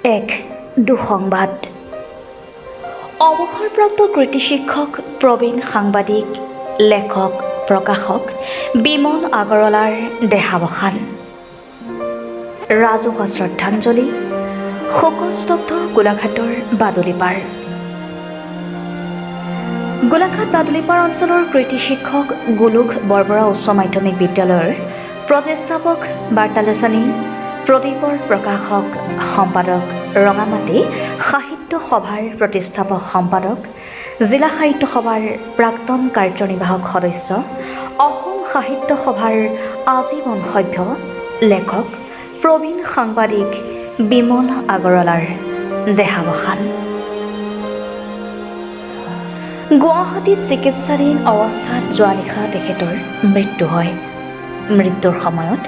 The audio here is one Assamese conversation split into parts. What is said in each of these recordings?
এক দুঃসংবাদ। অৱসৰপ্ৰাপ্ত কৃতি শিক্ষক প্ৰবীণ সাংবাদিক লেখক প্ৰকাশক বিমল আগৰৱালাৰ দেহাৱসান। ৰাজহুৱা শ্ৰদ্ধাঞ্জলি শোকস্তব্ধ গোলাঘাটৰ বাদুলিপাৰ। গোলাঘাট বাদুলিপাৰ অঞ্চলৰ কৃতি শিক্ষক গোলোক বৰবৰা উচ্চ মাধ্যমিক বিদ্যালয়ৰ প্ৰতিষ্ঠাপক বাৰ্তালোচনী প্ৰদীপৰ প্ৰকাশক সম্পাদক ৰঙামাটি সাহিত্য সভাৰ প্ৰতিষ্ঠাপক সম্পাদক জিলা সাহিত্য সভাৰ প্ৰাক্তন কাৰ্যনিৰ্বাহক সদস্য অসম সাহিত্য সভাৰ আজীৱন সভ্য লেখক প্ৰবীণ সাংবাদিক বিমল আগৰৱালাৰ দেহাৱসান। গুৱাহাটীত চিকিৎসাধীন অৱস্থাত যোৱা নিশা তেখেতৰ মৃত্যু হয়। মৃত্যুৰ সময়ত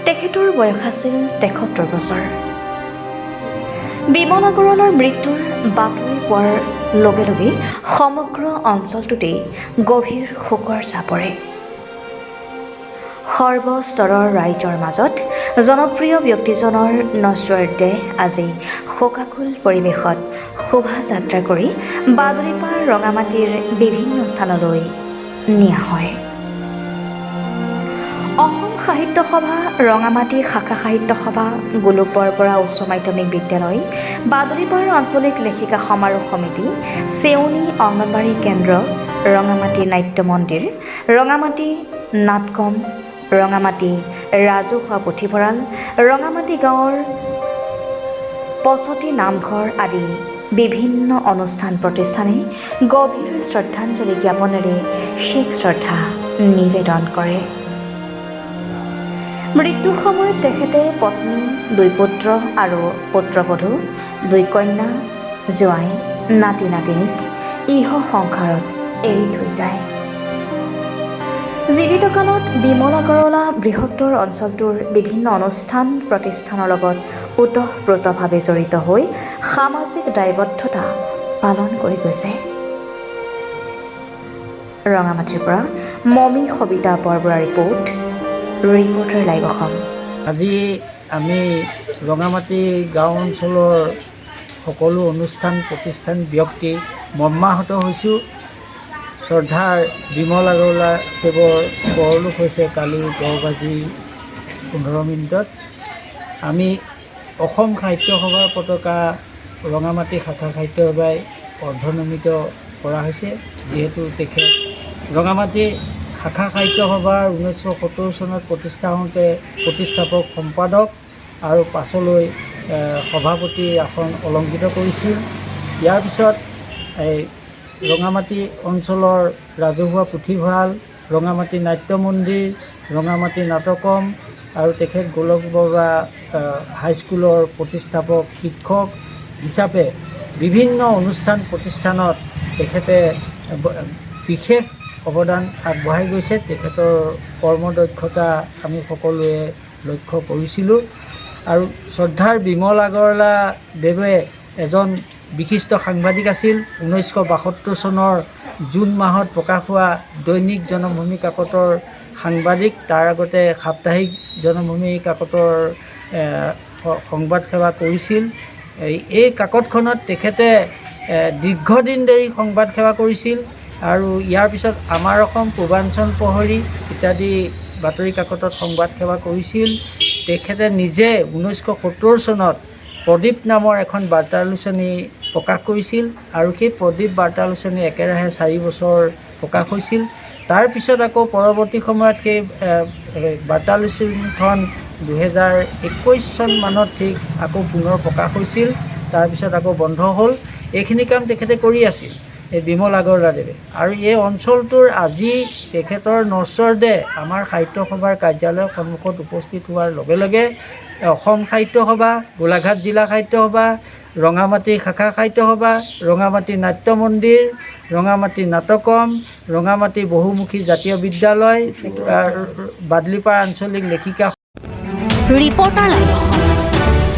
তেখেতৰ বয়স আছিল ৭৩ বছৰ। বিমল আগৰৱালাৰ মৃত্যুৰ বাতৰি পোৱাৰ লগে লগে সমগ্ৰ অঞ্চলটোতেই গভীৰ শোকৰ ছাঁ পৰে। সৰ্বস্তৰৰ ৰাইজৰ মাজত জনপ্ৰিয় ব্যক্তিজনৰ নশ্বৰ দেহ আজি শোকাকুল পৰিৱেশত শোভাযাত্ৰা কৰি বাদুলিপাৰ ৰঙামাটিৰ বিভিন্ন স্থানলৈ নিয়া হয়। অসম সাহিত্য সভা ৰঙামাটি শাখা সাহিত্য সভা গোলোক বৰবৰা উচ্চ মাধ্যমিক বিদ্যালয় বাদুলিপাৰ আঞ্চলিক লেখিকা সমাৰোহ সমিতি চেউনি অংগনবাড়ী কেন্দ্ৰ ৰঙামাটি নাট্য মন্দিৰ ৰঙামাটি নাটকম ৰঙামাটি ৰাজহুৱা পুথিভঁৰাল ৰঙামাটি গাঁৱৰ পচতি নামঘৰ আদি বিভিন্ন অনুষ্ঠান প্ৰতিষ্ঠানে গভীৰ শ্ৰদ্ধাঞ্জলি জ্ঞাপনেৰে শেষ শ্ৰদ্ধা নিবেদন কৰে। মৃত্যুৰ সময়ত তেখেতে পত্নী ২ পুত্ৰ আৰু পুত্ৰবধূ ২ কন্যা জোৱাই নাতি নাতিনীক ইহ সংসাৰত এৰি থৈ যায়। জীৱিতকালত বিমল আগৰৱালা বৃহত্তৰ অঞ্চলটোৰ বিভিন্ন অনুষ্ঠান প্ৰতিষ্ঠানৰ লগত ওতঃপ্ৰোতভাৱে জড়িত হৈ সামাজিক দায়বদ্ধতা পালন কৰি গৈছে। ৰঙামাটিৰ পৰা মমি সবিতা বৰবৰা ৰিপৰ্টাৰ লাইভ অসম। আজি আমি ৰঙামাটি গাঁও অঞ্চলৰ সকলো অনুষ্ঠান প্ৰতিষ্ঠান ব্যক্তি মৰ্মাহত হৈছোঁ। শ্ৰদ্ধাৰ বিমল আগৰৱালা দেৱৰ পৰলোক হৈছে কালি 10:15 আমি অসম সাহিত্য সভাৰ পতাকা ৰঙামাটি শাখা সাহিত্য সভাই অৰ্ধনমিত কৰা হৈছে। যিহেতু তেখেত ৰঙামাটি শাখা সাহিত্য সভাৰ 1970 চনত প্ৰতিষ্ঠা হওঁতে প্ৰতিষ্ঠাপক সম্পাদক আৰু পাছলৈ সভাপতি আসন অলংকৃত কৰিছিল। ইয়াৰ পিছত ৰঙামাটি অঞ্চলৰ ৰাজহুৱা পুথিভঁৰাল ৰঙামাটি নাট্য মন্দিৰ ৰঙামাটি নাটকম আৰু তেখেত গোলোক বৰবৰা হাইস্কুলৰ প্ৰতিষ্ঠাপক শিক্ষক হিচাপে বিভিন্ন অনুষ্ঠান প্ৰতিষ্ঠানত তেখেতে বিশেষ অৱদান আগবঢ়াই গৈছে। তেখেতৰ কৰ্মদক্ষতা আমি সকলোৱে লক্ষ্য কৰিছিলোঁ। আৰু শ্ৰদ্ধাৰ বিমল আগৰৱালা দেৱে এজন বিশিষ্ট সাংবাদিক আছিল। 1972 চনৰ জুন মাহত প্ৰকাশ হোৱা দৈনিক জনমভূমি কাকতৰ সাংবাদিক, তাৰ আগতে সাপ্তাহিক জনমভূমি কাকতৰ সংবাদ সেৱা কৰিছিল। এই কাকতখনত তেখেতে দীৰ্ঘদিন ধৰি সংবাদ সেৱা কৰিছিল আৰু ইয়াৰ পিছত আমাৰ অসম পূৰ্বাঞ্চল প্ৰহৰী ইত্যাদি বাতৰি কাকতত সংবাদ সেৱা কৰিছিল। তেখেতে নিজে 1970 চনত প্ৰদীপ নামৰ এখন বাৰ্তালোচনী প্ৰকাশ কৰিছিল আৰু সেই প্ৰদীপ বাৰ্তালোচনী একেৰাহে 4 বছৰ প্ৰকাশ হৈছিল। তাৰপিছত আকৌ পৰৱৰ্তী সময়ত সেই বাৰ্তালোচনীখন 2021 চন মানত ঠিক আকৌ পুনৰ প্ৰকাশ হৈছিল। তাৰপিছত আকৌ বন্ধ হ'ল। এইখিনি কাম তেখেতে কৰি আছিল এই বিমল আগৰৱালা দেৱে। আৰু এই অঞ্চলটোৰ আজি তেখেতৰ নশ্বৰ দেহ আমাৰ সাহিত্য সভাৰ কাৰ্যালয়ৰ সন্মুখত উপস্থিত হোৱাৰ লগে লগে অসম সাহিত্য সভা গোলাঘাট জিলা সাহিত্য সভা ৰঙামাটি শাখা সাহিত্য সভা ৰঙামাটি নাট্য মন্দিৰ ৰঙামাটি নাটকম ৰঙামাটি বহুমুখী জাতীয় বিদ্যালয় বাদুলিপাৰ আঞ্চলিক লেখিকা ৰিপৰ্টাৰ লাইভ